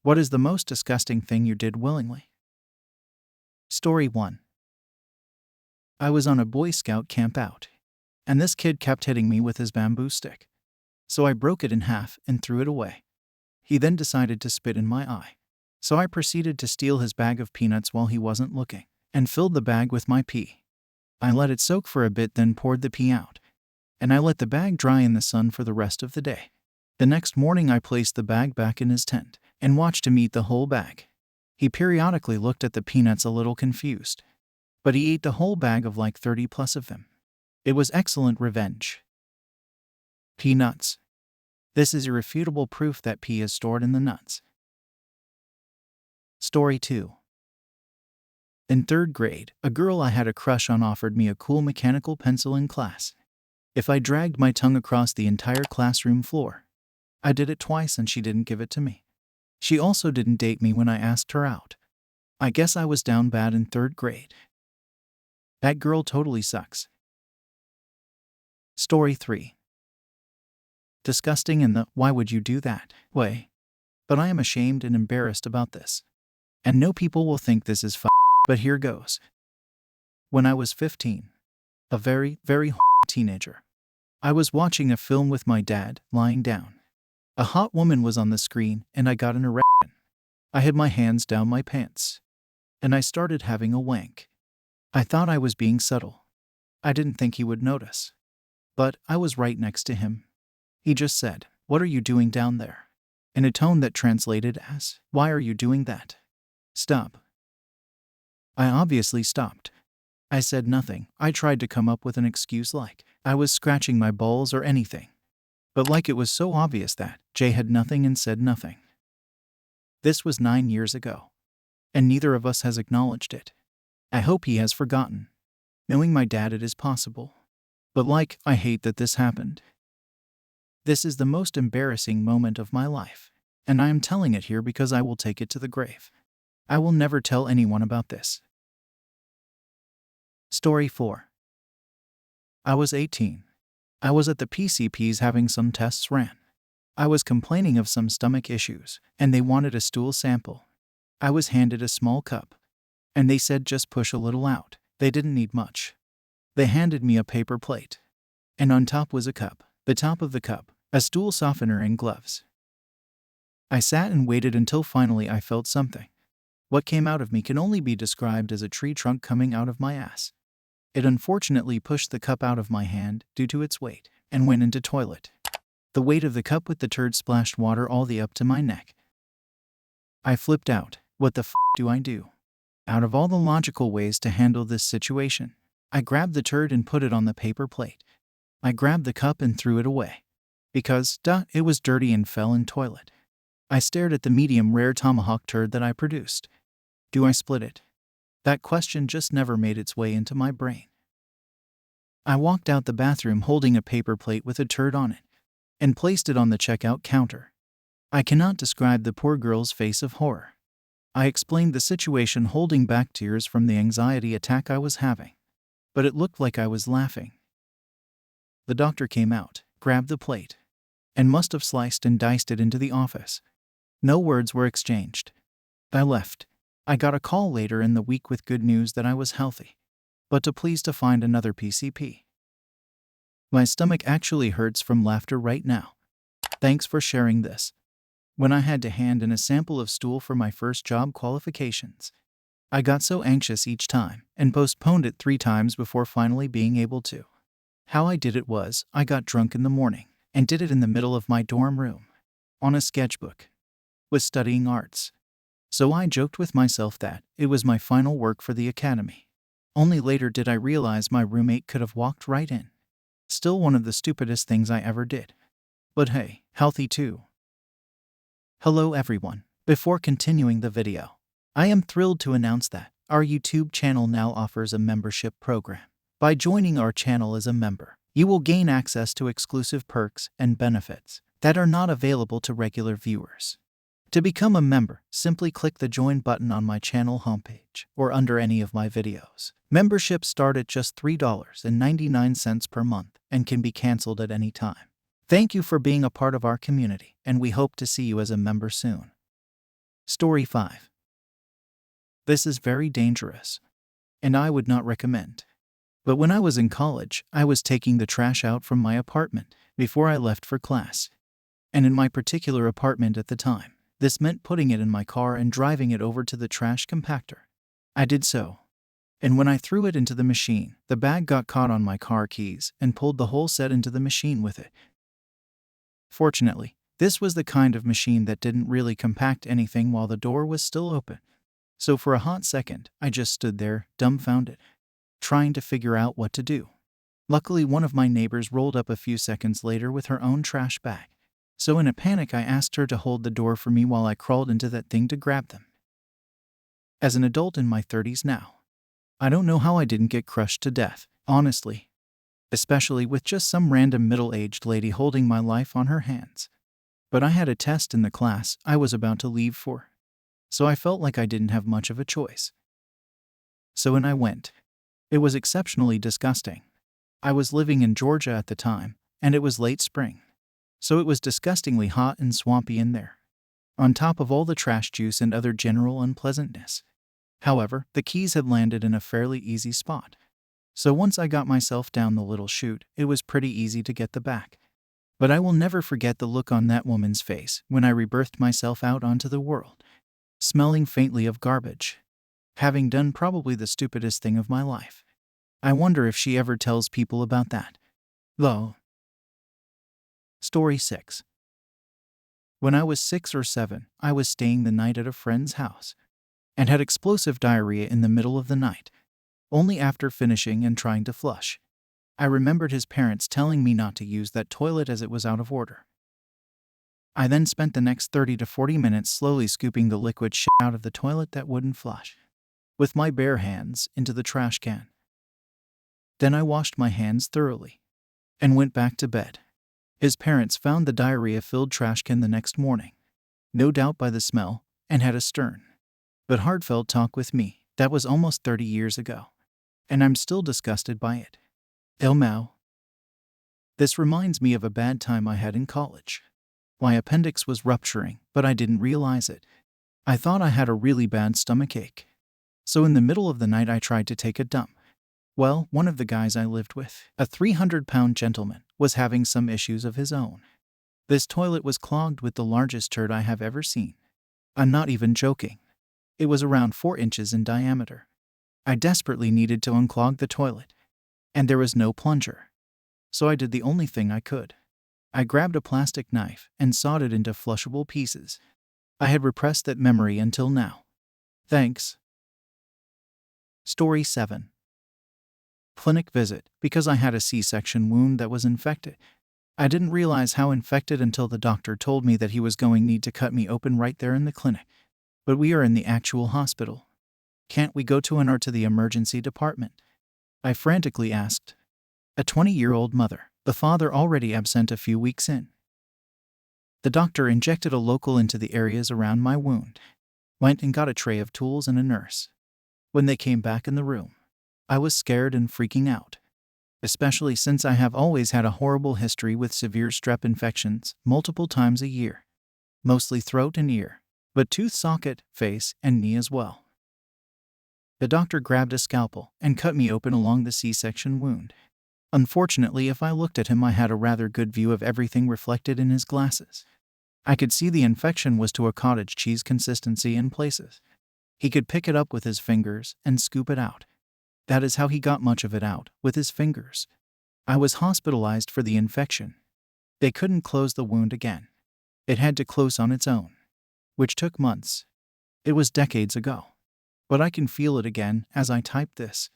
What is the most disgusting thing you did willingly? Story 1. I was on a Boy Scout camp out, and this kid kept hitting me with his bamboo stick. So I broke it in half and threw it away. He then decided to spit in my eye. So I proceeded to steal his bag of peanuts while he wasn't looking, and filled the bag with my pee. I let it soak for a bit, then poured the pee out, and I let the bag dry in the sun for the rest of the day. The next morning I placed the bag back in his tent and watched him eat the whole bag. He periodically looked at the peanuts a little confused, but he ate the whole bag of like 30 plus of them. It was excellent revenge. Peanuts. This is irrefutable proof that pee is stored in the nuts. Story 2. In 3rd grade, a girl I had a crush on offered me a cool mechanical pencil in class if I dragged my tongue across the entire classroom floor. I did it twice and she didn't give it to me. She also didn't date me when I asked her out. I guess I was down bad in 3rd grade. That girl totally sucks. Story 3. Disgusting in the "why would you do that" way. But I am ashamed and embarrassed about this. And no people will think this is but here goes. When I was 15, a very, very teenager, I was watching a film with my dad, lying down. A hot woman was on the screen and I got an erection. I had my hands down my pants, and I started having a wank. I thought I was being subtle. I didn't think he would notice. But I was right next to him. He just said, "What are you doing down there?" in a tone that translated as, "Why are you doing that? Stop." I obviously stopped. I said nothing. I tried to come up with an excuse like I was scratching my balls or anything. But like it was so obvious that Jay had nothing and said nothing. This was 9 years ago, and neither of us has acknowledged it. I hope he has forgotten. Knowing my dad, it is possible. But I hate that this happened. This is the most embarrassing moment of my life, and I am telling it here because I will take it to the grave. I will never tell anyone about this. Story 4. I was 18. I was at the PCP's having some tests ran. I was complaining of some stomach issues, and they wanted a stool sample. I was handed a small cup, and they said just push a little out. They didn't need much. They handed me a paper plate, and on top was a cup. The top of the cup, a stool softener and gloves. I sat and waited until finally I felt something. What came out of me can only be described as a tree trunk coming out of my ass. It unfortunately pushed the cup out of my hand due to its weight and went into toilet. The weight of the cup with the turd splashed water all the up to my neck. I flipped out. What the do I do? Out of all the logical ways to handle this situation, I grabbed the turd and put it on the paper plate. I grabbed the cup and threw it away. Because, it was dirty and fell in toilet. I stared at the medium rare tomahawk turd that I produced. Do I split it? That question just never made its way into my brain. I walked out the bathroom holding a paper plate with a turd on it, and placed it on the checkout counter. I cannot describe the poor girl's face of horror. I explained the situation holding back tears from the anxiety attack I was having, but it looked like I was laughing. The doctor came out, grabbed the plate, and must have sliced and diced it into the office. No words were exchanged. I left. I got a call later in the week with good news that I was healthy, but pleased to find another PCP. My stomach actually hurts from laughter right now. Thanks for sharing this. When I had to hand in a sample of stool for my first job qualifications, I got so anxious each time and postponed it 3 times before finally being able to. How I did it was, I got drunk in the morning and did it in the middle of my dorm room, on a sketchbook, was studying arts. So I joked with myself that it was my final work for the academy. Only later did I realize my roommate could have walked right in. Still one of the stupidest things I ever did. But hey, healthy too. Hello everyone. Before continuing the video, I am thrilled to announce that our YouTube channel now offers a membership program. By joining our channel as a member, you will gain access to exclusive perks and benefits that are not available to regular viewers. To become a member, simply click the join button on my channel homepage or under any of my videos. Memberships start at just $3.99 per month and can be canceled at any time. Thank you for being a part of our community, and we hope to see you as a member soon. Story 5. This is very dangerous, and I would not recommend. But when I was in college, I was taking the trash out from my apartment before I left for class. And in my particular apartment at the time, this meant putting it in my car and driving it over to the trash compactor. I did so. And when I threw it into the machine, the bag got caught on my car keys and pulled the whole set into the machine with it. Fortunately, this was the kind of machine that didn't really compact anything while the door was still open. So for a hot second, I just stood there, dumbfounded, trying to figure out what to do. Luckily, one of my neighbors rolled up a few seconds later with her own trash bag. So in a panic, I asked her to hold the door for me while I crawled into that thing to grab them. As an adult in my 30s now, I don't know how I didn't get crushed to death, honestly. Especially with just some random middle-aged lady holding my life on her hands. But I had a test in the class I was about to leave for, so I felt like I didn't have much of a choice. So in I went. It was exceptionally disgusting. I was living in Georgia at the time, and it was late spring, so it was disgustingly hot and swampy in there, on top of all the trash juice and other general unpleasantness. However, the keys had landed in a fairly easy spot. So once I got myself down the little chute, it was pretty easy to get the back. But I will never forget the look on that woman's face when I rebirthed myself out onto the world, smelling faintly of garbage, having done probably the stupidest thing of my life. I wonder if she ever tells people about that. Though. Story 6. When I was 6 or 7, I was staying the night at a friend's house and had explosive diarrhea in the middle of the night, only after finishing and trying to flush. I remembered his parents telling me not to use that toilet as it was out of order. I then spent the next 30 to 40 minutes slowly scooping the liquid shit out of the toilet that wouldn't flush, with my bare hands, into the trash can. Then I washed my hands thoroughly and went back to bed. His parents found the diarrhea-filled trash can the next morning, no doubt by the smell, and had a stern but heartfelt talk with me. That was almost 30 years ago, and I'm still disgusted by it. Elmow. This reminds me of a bad time I had in college. My appendix was rupturing, but I didn't realize it. I thought I had a really bad stomachache. So in the middle of the night I tried to take a dump. Well, one of the guys I lived with, a 300-pound gentleman, was having some issues of his own. This toilet was clogged with the largest turd I have ever seen. I'm not even joking. It was around 4 inches in diameter. I desperately needed to unclog the toilet, and there was no plunger. So I did the only thing I could. I grabbed a plastic knife and sawed it into flushable pieces. I had repressed that memory until now. Thanks. Story 7. Clinic visit, because I had a C-section wound that was infected. I didn't realize how infected until the doctor told me that he was going to need to cut me open right there in the clinic. But we are in the actual hospital. Can't we go to an or to the emergency department? I frantically asked. A 20-year-old mother, the father already absent a few weeks in. The doctor injected a local into the areas around my wound, went and got a tray of tools and a nurse. When they came back in the room, I was scared and freaking out, especially since I have always had a horrible history with severe strep infections multiple times a year, mostly throat and ear, but tooth socket, face, and knee as well. The doctor grabbed a scalpel and cut me open along the C-section wound. Unfortunately, if I looked at him, I had a rather good view of everything reflected in his glasses. I could see the infection was to a cottage cheese consistency in places. He could pick it up with his fingers and scoop it out. That is how he got much of it out, with his fingers. I was hospitalized for the infection. They couldn't close the wound again. It had to close on its own, which took months. It was decades ago. But I can feel it again as I type this.